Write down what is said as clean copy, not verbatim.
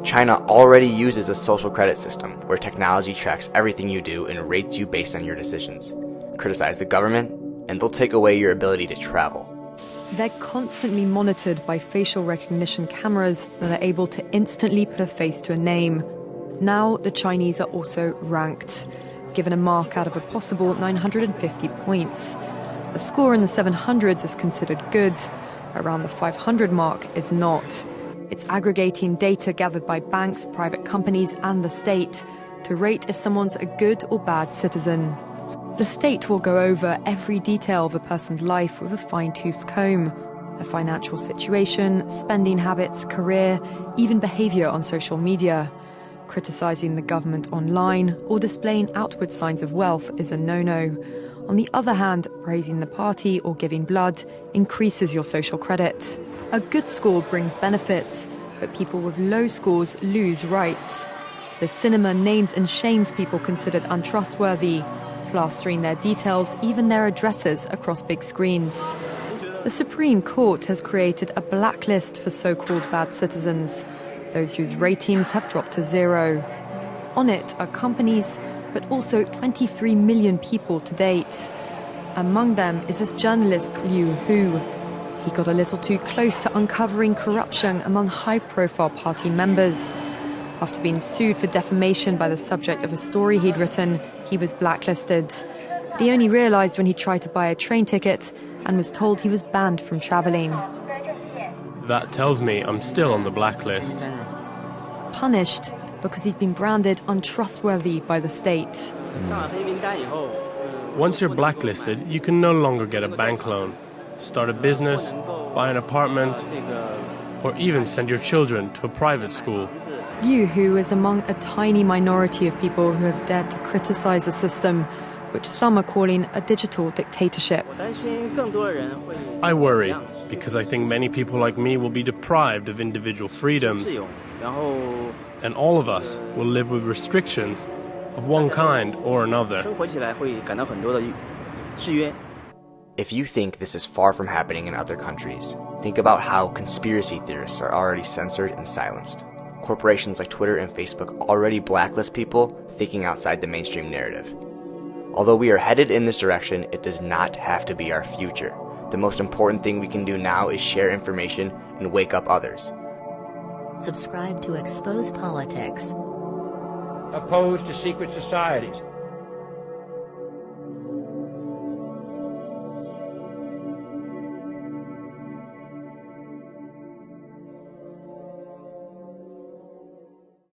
China already uses a social credit system where technology tracks everything you do and rates you based on your decisions. Criticize the government, and they'll take away your ability to travel. They're constantly monitored by facial recognition cameras that are able to instantly put a face to a name. Now, the Chinese are also ranked, given a mark out of a possible 950 points. A score in the 700s is considered good. Around the 500 mark is not. It's aggregating data gathered by banks, private companies, and the state to rate if someone's a good or bad citizen. The state will go over every detail of a person's life with a fine-tooth comb. Their financial situation, spending habits, career, even behavior on social media. Criticizing the government online or displaying outward signs of wealth is a no-no. On the other hand, praising the party or giving blood increases your social credit. A good score brings benefits, but people with low scores lose rights. The cinema names and shames people considered untrustworthy, plastering their details, even their addresses, across big screens. The Supreme Court has created a blacklist for so-called bad citizens, those whose ratings have dropped to zero. On it are companies, but also 23 million people to date. Among them is this journalist Liu Hu. He got a little too close to uncovering corruption among high-profile party members. After being sued for defamation by the subject of a story he'd written, he was blacklisted. But he only realized when he tried to buy a train ticket and was told he was banned from traveling. That tells me I'm still on the blacklist. Punished because he's been branded untrustworthy by the state. Once you're blacklisted, you can no longer get a bank loan, start a business, buy an apartment, or even send your children to a private school. Liu Hu is among a tiny minority of people who have dared to criticize the system, which some are calling a digital dictatorship. I worry, because I think many people like me will be deprived of individual freedoms, and all of us will live with restrictions of one kind or another. If you think this is far from happening in other countries, think about how conspiracy theorists are already censored and silenced. Corporations like Twitter and Facebook already blacklist people thinking outside the mainstream narrative. Although we are headed in this direction, it does not have to be our future. The most important thing we can do now is share information and wake up others. Subscribe to Expose Politics. Opposed to secret societies.